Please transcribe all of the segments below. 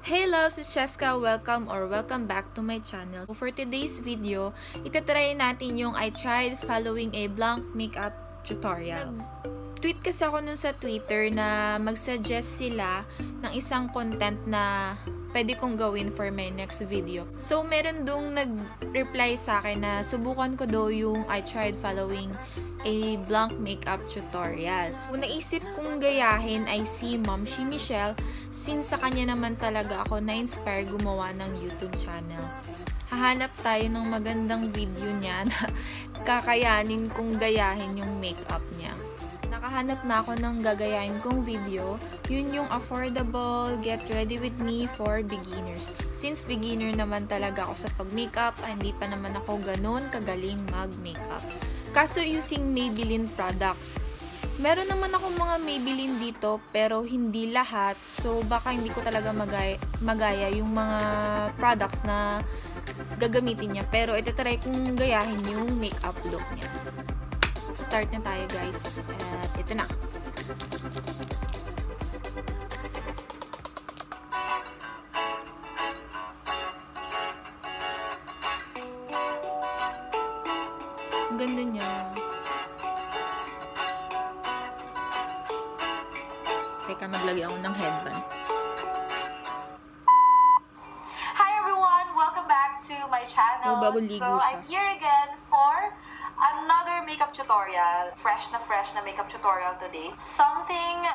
Hey loves, it's Cheska. Welcome back to my channel. So for today's video, itatry natin yung I tried following a blank makeup tutorial. Nag-tweet kasi ako nun sa Twitter na mag-suggest sila ng isang content na pwede kong gawin for my next video. So meron dong nag-reply sa akin na subukan ko daw yung I tried following a blank makeup tutorial. Kung naisip kong gayahin ay si Ma'am Michelle, since sa kanya naman talaga ako na-inspire gumawa ng YouTube channel. Hahanap tayo ng magandang video niya na kakayanin kong gayahin yung makeup niya. Nakahanap na ako ng gagayahin kong video. Yun yung affordable, get ready with me for beginners. Since beginner naman talaga ako sa pag-makeup, hindi pa naman ako ganun kagaling mag-makeup. Kaso using Maybelline products. Meron naman ako mga Maybelline dito pero hindi lahat. So baka hindi ko talaga magaya yung mga products na gagamitin niya. Pero itatry kong gayahin yung makeup look niya. Start na tayo guys. At ito na. Ang ganda niya. Teka, maglagay ako ng headband. Hi everyone! Welcome back to my channel. Bagong ligo So, siya. I'm here again for another makeup tutorial. Fresh na makeup tutorial today. Something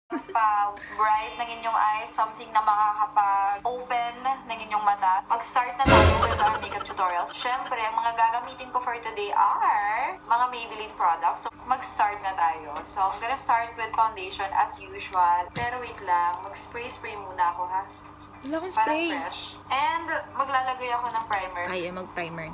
pa-bright ng inyong eyes, something na makakapag-open ng inyong mata. Mag-start na tayo with our makeup tutorials. Syempre, ang mga gagamitin ko for today are mga Maybelline products. So, mag-start na tayo. So, I'm gonna start with foundation as usual. Pero wait lang, mag-spray muna ako ha. Wala akong spray. Para fresh. And maglalagay ako ng primer. Ay, mag-primer.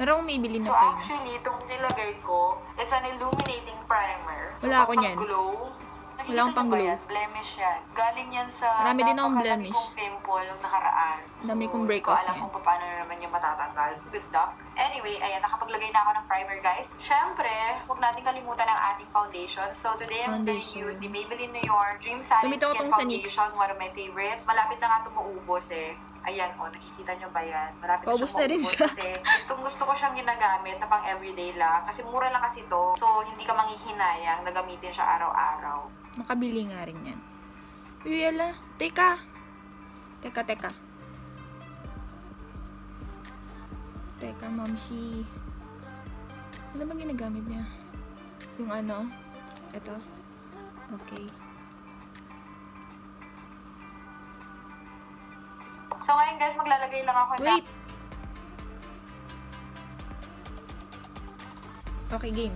Meron akong Maybelline na So, primer. actually, itong nilagay ko, it's an illuminating primer. So, Wala ako niyan. glow. Wala akong pang-glow. Blemish yan. Galing yan sa marami din akong blemish. kong pimple nung nakaraan. So, dami kong breakouts alam kung paano na naman yung matatanggal. So, good luck. Anyway, ayan, nakapaglagay na ako ng primer, guys. Syempre, huwag natin kalimutan ang ating foundation. So, today I'm going to use the Maybelline New York Dream Salon Gamit ako Skin tong sa Foundation. One of my favorites. Malapit na nga ito maubos eh. Ayan, oh, nakikita nyo ba yan? Malapit paubos na rin siya. Kasi gusto ko siyang ginagamit na pang everyday lang. Kasi mura lang kasi to. So, hindi ka manghihinayang na gamitin siya araw-araw. Makabili nga rin yan. Uy, ala. Teka. Teka, Mamshi. Ano bang ginagamit niya? Yung ano? Ito. Okay. So, ngayon guys, maglalagay lang ako na... Wait! Okay, game.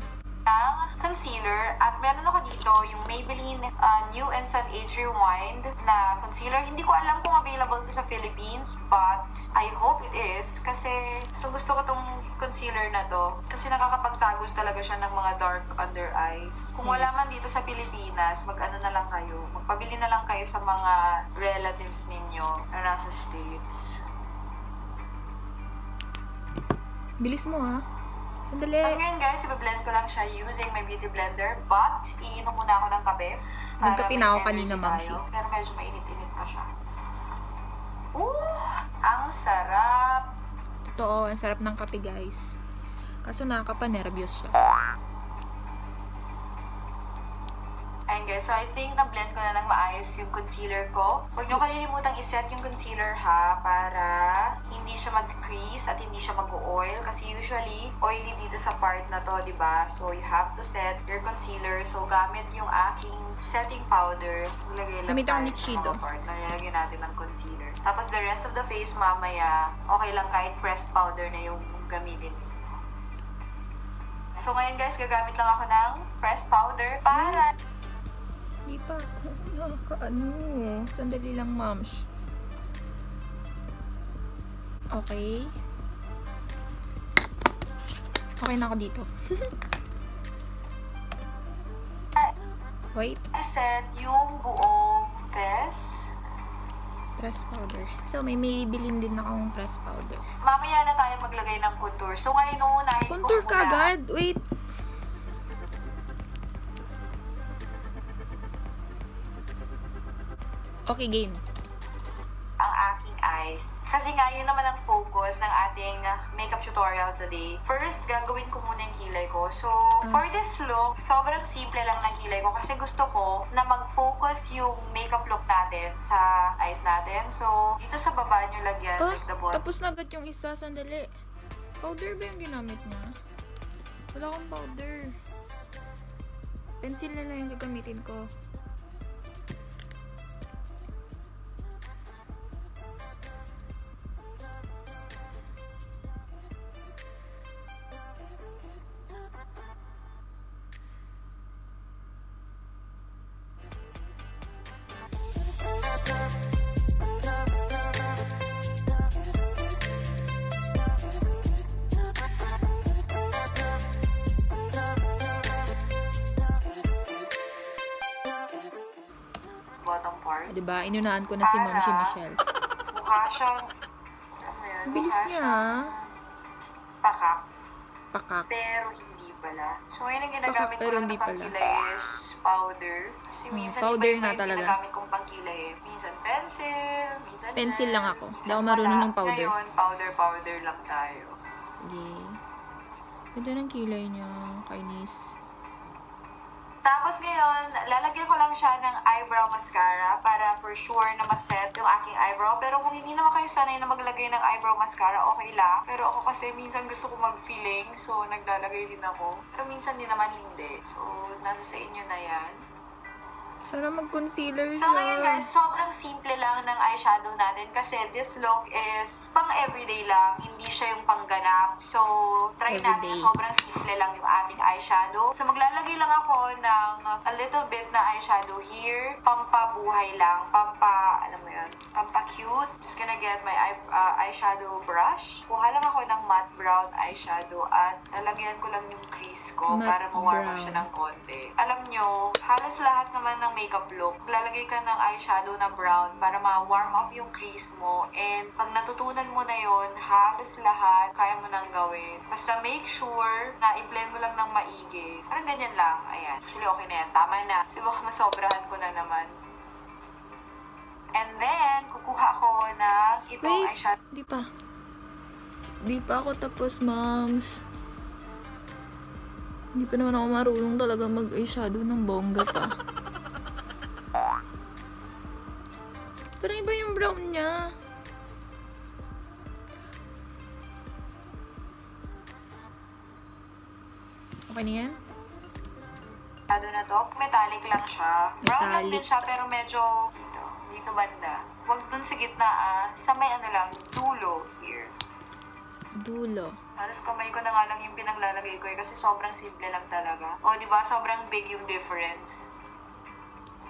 ng concealer. At meron ako dito yung Maybelline New Instant Age Rewind na concealer. Hindi ko alam kung available to sa Philippines, but I hope it is. Kasi gusto ko tong concealer na to. Kasi nakakapagtagos talaga siya ng mga dark under eyes. Kung wala man dito sa Pilipinas, mag-ano na lang kayo. Magpabili na lang kayo sa mga relatives ninyo na nasa States. Bilis mo ha. Sandali. Tapos ngayon guys, iba-blend ko lang siya using my beauty blender. But, iinom muna ako ng kape. Nagkape na ako kanina, Mamshi. Pero medyo mainit-init pa siya. Ang sarap! Totoo, ang sarap ng kape guys. Kaso nakakapanervyos siya. Ayan guys, so I think na-blend ko na ng maayos yung concealer ko. Huwag nyo kalilimutang iset yung concealer ha, para hindi siya mag-crease at hindi siya mag-oil. Kasi usually, oily dito sa part na to, diba? So you have to set your concealer. So gamit yung aking setting powder. Lagay lang Gamit ako ni tayo Chido. sa part na nilagyan natin ng concealer. Tapos the rest of the face mamaya, okay lang kahit pressed powder na yung gamitin. So ngayon guys, gagamit lang ako ng pressed powder para... Hindi pa ako nakakaano. Sandali lang, Mams. Okay. Okay na ako dito. Wait. I set yung buong face. Press powder. So, may Maybelline din akong press powder. Mamaya na tayo maglagay ng contour. So, ngayon uunahin ko Contour muna. ka agad? Wait. Okay, game. eyes. Kasi nga, yun naman ang focus ng ating makeup tutorial today. First, gagawin ko muna yung kilay ko. So, for this look, sobrang simple lang ng kilay ko kasi gusto ko na mag-focus yung makeup look natin sa eyes natin. So, dito sa baba nyo lagyan, like the bottom. Tapos na agad yung isa, sandali. Powder ba yung ginamit niya? Wala akong powder. Pencil na lang yung gagamitin ko. Bottom part. Diba? Inunaan ko na si Ma'am si Michelle. Mukha siyang, bilis niya. Pakak. Pakak. Pero hindi pala. So, ngayon ang ginagamit ko lang na pangkilay is powder. Kasi minsan powder iba nga yung talaga. ginagamit kong pangkilay. Minsan pencil, minsan pencil gel, lang ako. Hindi ako minsan marunong ng wala. powder. Ngayon, powder lang tayo. Sige. Ganda ng kilay niya. Kainis. Tapos ngayon, lalagyan ko lang siya ng eyebrow mascara para for sure na maset yung aking eyebrow. Pero kung hindi naman kayo sanay na maglagay ng eyebrow mascara, okay lang. Pero ako kasi minsan gusto ko mag-filling, so naglalagay din ako. Pero minsan din naman hindi. So, nasa sa inyo na yan. Sana mag-concealer siya. So ngayon guys, sobrang simple lang ng eyeshadow natin kasi this look is pang everyday lang, hindi siya yung pangganap. So, try natin na sobrang simple lang yung ating eyeshadow. So, maglalagay lang ako ng a little bit na eyeshadow here. Pampabuhay lang, alam mo yun, pampa-cute. Just gonna get my eyeshadow brush. Kuha lang ako ng matte brown eyeshadow at lalagyan ko lang yung crease ko para ma-warm up siya ng konti. Alam nyo, halos lahat naman ng makeup look, lalagay ka ng eyeshadow na brown para ma-warm up yung crease mo. And pag natutunan mo na yon, halos lahat kaya mo nang gawin. Basta make sure na i-blend mo lang ng maigi. Parang ganyan lang. Ayan. Actually, okay na yan. Tama na. Kasi baka masobrahan ko na naman. And then, kukuha ko ng itong eyeshadow. Di pa ako tapos, moms. Hindi pa naman ako marunong talaga mag-eyeshadow ng bongga pa. Pero iba yung brown niya. Okay na yan? Eyeshadow na to. Metallic lang siya. Brown lang din siya pero medyo dito banda. Huwag dun sa gitna sa may lang, dulo here. Dulo. Halos kamay ko na nga lang yung pinaglalagay ko kasi sobrang simple lang talaga. O, diba? Sobrang big yung difference.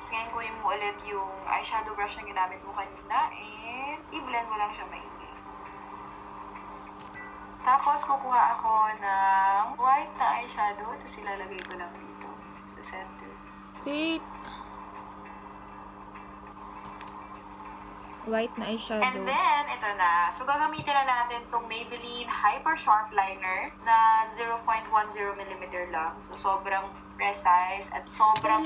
Ngayon kunin mo ulit yung eyeshadow brush na ginamit mo kanina and i-blend mo lang siya maigi. Tapos kukuha ako ng white na eyeshadow tapos ilalagay ko lang dito sa center. Wait. White na eyeshadow. And then, ito na. So, gagamitin na natin itong Maybelline Hyper Sharp Liner na 0.10mm lang. So, sobrang precise at sobrang...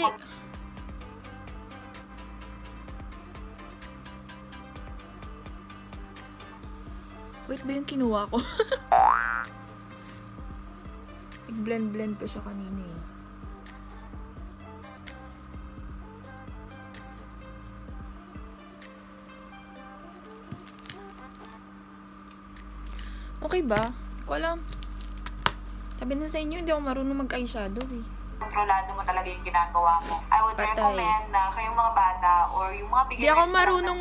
Wait ba yung kinuha ko? Nag-blend pa siya kanina eh. Okay ba? Hindi ko alam. Sabi na sa inyo, hindi ako marunong mag-eyeshadow eh. Kontrolado mo talaga yung ginagawa mo. I would recommend na kayong mga bata or yung mga beginners. Hindi ako marunong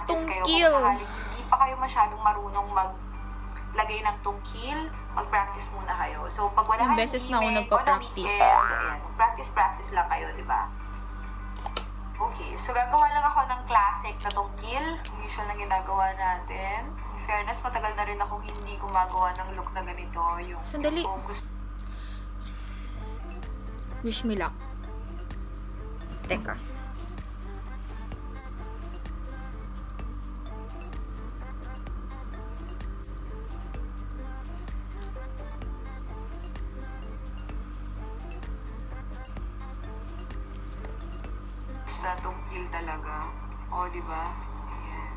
tungkil. Kung hindi pa kayo masyadong marunong maglagay ng tungkil, mag-practice muna kayo. So, pag wala kayong beses na ako nagpa-practice. Practice lang kayo, di ba? Okay, so gagawa lang ako ng classic na tungkil. Usual na ginagawa natin. In fairness, matagal na rin akong hindi gumagawa ng look na ganito. Yung sandali. Focus. Wish me luck. Teka. Sa tungkil talaga. O, diba? Ayan.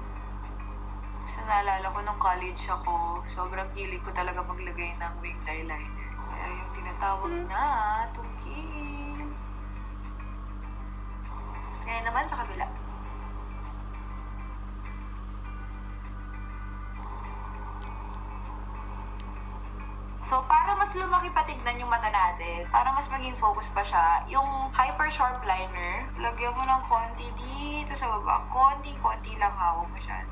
So, naalala ko nung college ako, sobrang hilig ko talaga maglagay ng winged eyeliner. Kaya yung tinatawag na tungkil. Tapos ngayon naman sa kabila. So, para mas lumaki patignan yung mata natin, para mas maging focus pa siya, yung hyper sharp liner, lagyan mo ng konti dito sa baba. Konti lang, hawak masyado.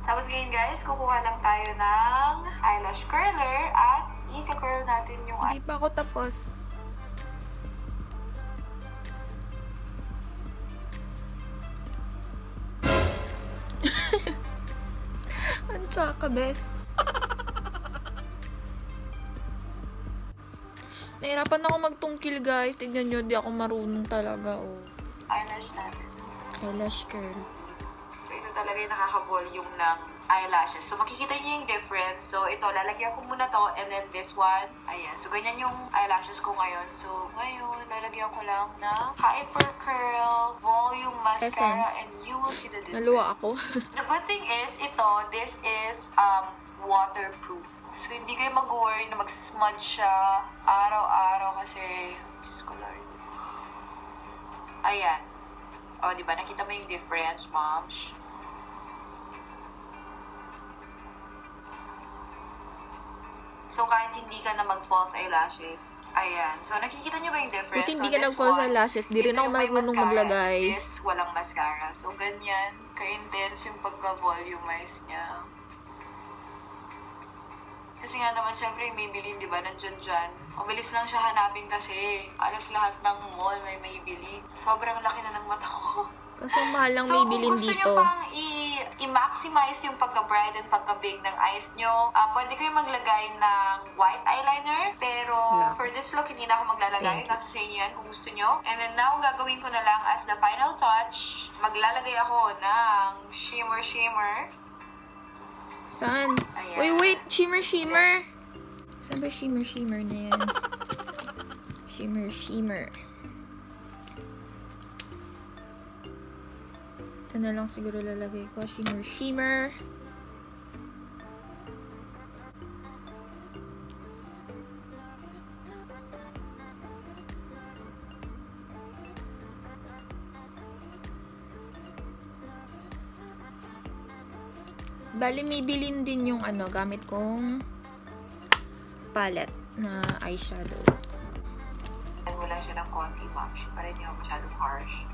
Tapos ngayon guys, kukuha lang tayo ng eyelash curler at i-curl natin yung Hindi pa ako tapos. Ang tsaka, bes. Nahirapan ako magtungkil, guys. Tignan nyo, di ako marunong talaga, oh. eyelash natin. Eyelash curl. So, ito talaga yung nakaka-volume ng eyelashes. So, makikita niyo yung difference. So, ito, lalagyan ko muna to, and then this one. Ayan. So, ganyan yung eyelashes ko ngayon. So, ngayon, lalagyan ko lang ng Hyper Curl Volume Mascara, Essence. and you will see the difference. Naluwa ako. The good thing is, this is waterproof. So, hindi kayo mag-worry na mag-smudge siya araw-araw kasi, Diyos ko Lord. Ayan. O, diba? Nakita mo yung difference, moms? So, kahit hindi ka na mag-false eyelashes, ayan. So, nakikita niyo ba yung difference? Buti hindi so, ka nag-false eyelashes, di rin ako marunong maglagay. This, walang mascara. So, ganyan. Ka-intense yung pagka-volumize niya. Kasi nga naman, syempre, yung Maybelline, di ba, nandyan dyan. Mabilis lang siya hanapin kasi alas lahat ng mall may Maybelline. Sobrang laki na ng mata ko. Kaso mahal lang So, Maybelline kung gusto dito. nyo pang i-maximize yung pagka-bright and pagka-big ng eyes nyo, pwede kayo maglagay ng white eyeliner. Pero for this look, hindi na ako maglalagay. Nasa sa inyo yan kung gusto nyo. And then now, gagawin ko na lang as the final touch, maglalagay ako ng shimmer. Saan? Ayan. Uy, wait! Shimmer! Saan ba shimmer na yan? Shimmer. Ito na lang siguro lalagay ko. Shimmer. Bali, Maybelline din yung gamit kong palette na eyeshadow. Wala siya ng konti, ma'am. Para hindi ako masyadong harsh.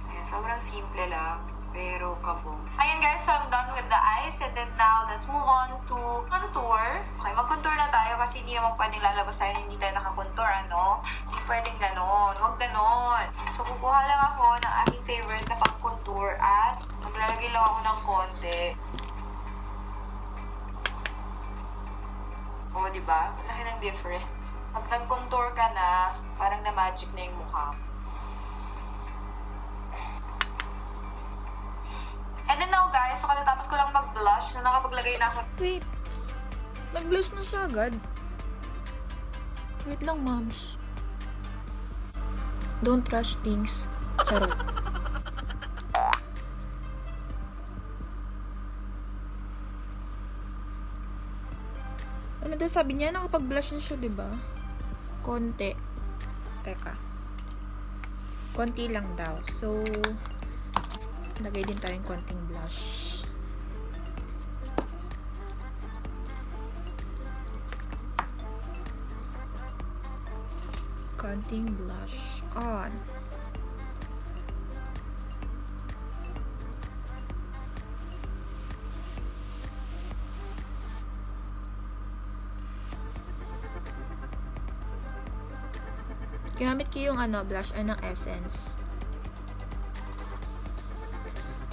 Ayan, sobrang simple lang, pero kabong. Ayan guys, so I'm done with the eyes. And then now, let's move on to contour. Okay, mag-contour na tayo kasi hindi naman pwedeng lalabas tayo hindi tayo nakakontour, ano? Hindi pwedeng ganon. Huwag ganon. So, kukuha lang ako ng aking favorite na pang-contour at maglalagay lang ako ng konti. O, diba? Laki ng difference. Pag nag-contour ka na, parang na-magic na yung mukha. And then now, guys, so katatapos ko lang mag-blush na nakapaglagay na ako. Wait. Nag-blush na siya agad. Wait lang, moms. Don't rush things. Charot. Ano daw sabi niya? Nakapag-blush na siya, diba? Konti. Teka. Konti lang daw. So, lagay din tayong konting blush. Konting blush on. Ginamit ko yung blush ng Essence.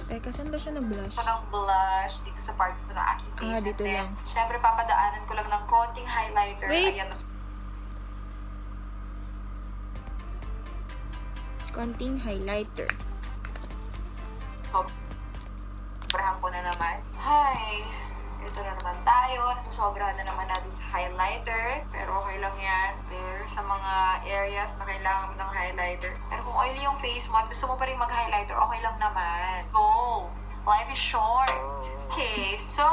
Teka, saan ba siya nag-blush? Ito ng blush dito sa part ito ng aking face. Ah, dito lang. Syempre, papadaanan ko lang ng konting highlighter. Wait! Ayan. Konting highlighter. Sobrahan ko na naman. Hi! Ito na naman tayo. Nasusobrahan na naman natin sa highlighter. Pero okay lang yan. There, sa mga areas na kailangan mo ng highlighter. Pero kung oily yung face mo at gusto mo pa rin mag-highlighter, okay lang naman. Go! Life is short. Okay, so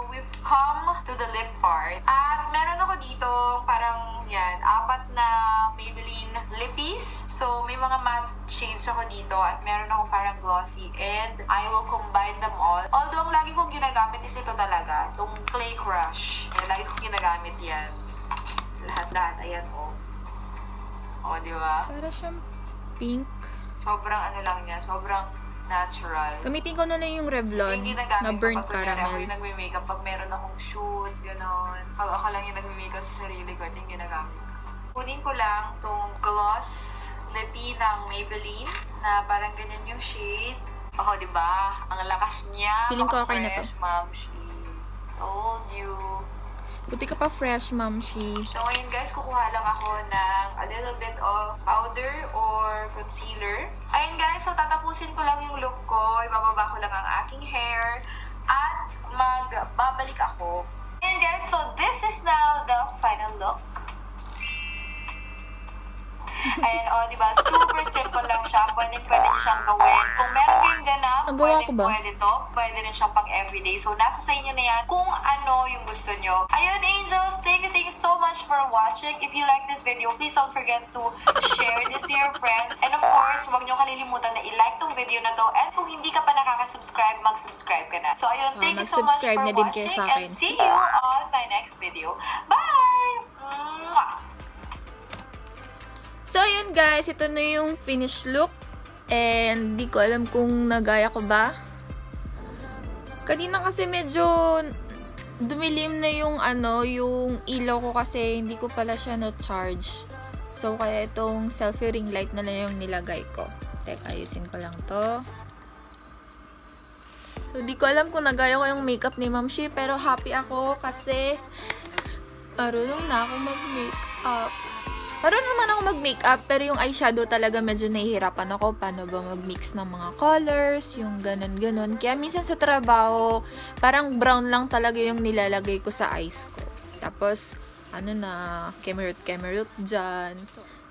we've come to the lip part. At meron ako dito parang yan, 4 na Maybelline lippies. So may mga matte shades ako dito at meron ako parang glossy and I will combine them all. Although ang lagi kong ginagamit is ito talaga, itong Clay Crush. Ayan, lagi kong ginagamit yan. Lahat-lahat, ayan o. O, di ba? Para siyang pink. Sobrang ano lang niya, sobrang natural. Gamitin ko na lang yung Revlon na burnt caramel. Yung nagme-makeup pag meron akong shoot, gano'n. Pag ako lang yung nagme-makeup sa sarili ko, ito yung ginagamit ko. Kunin ko lang itong gloss lippy ng Maybelline na parang ganyan yung shade. Oh, diba? Ang lakas niya. Feeling ko okay na to. Fresh, ma'am. She told you. Buti ka pa fresh, mamshi. So, ngayon guys, kukuha lang ako ng a little bit of powder or concealer. Ayun guys, so tatapusin ko lang yung look ko. Ibababa ko lang ang aking hair. At magbabalik ako. Ayun guys, so this is now the final look. Ayan, o, diba? Super simple lang siya. Pwede siyang gawin. Kung meron kayong ganap, pwede to. Pwede rin siyang pang everyday. So, nasa sa inyo na yan kung ano yung gusto nyo. Ayun, angels, thank you so much for watching. If you like this video, please don't forget to share this to your friend. And of course, huwag nyo kalilimutan na i-like tong video na to. And kung hindi ka pa nakaka-subscribe, mag-subscribe ka na. So, ayun, thank you so much for watching. And see you on my next video. Bye! Mwah! So, yun guys, ito na yung finished look. And, di ko alam kung nagaya ko ba. Kanina kasi medyo dumilim na yung yung ilaw ko kasi hindi ko pala siya na-charge. So, kaya itong selfie ring light na lang yung nilagay ko. Teka, ayusin ko lang to. So, di ko alam kung nagaya ko yung makeup ni Ma'am Shi, pero happy ako kasi marunong na ako mag-makeup. Marunong naman ako mag-makeup, pero yung eyeshadow talaga medyo nahihirapan ako. Paano ba mag-mix ng mga colors, yung ganun-ganun. Kaya minsan sa trabaho, parang brown lang talaga yung nilalagay ko sa eyes ko. Tapos, kemerut dyan.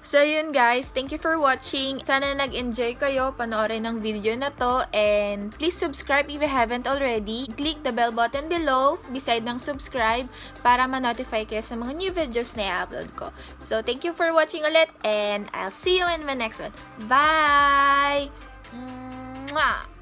So, yun guys. Thank you for watching. Sana nag-enjoy kayo panoorin ng video na to. And please subscribe if you haven't already. Click the bell button below beside ng subscribe para ma-notify kayo sa mga new videos na i-upload ko. So, thank you for watching ulit and I'll see you in my next one. Bye! Mwah!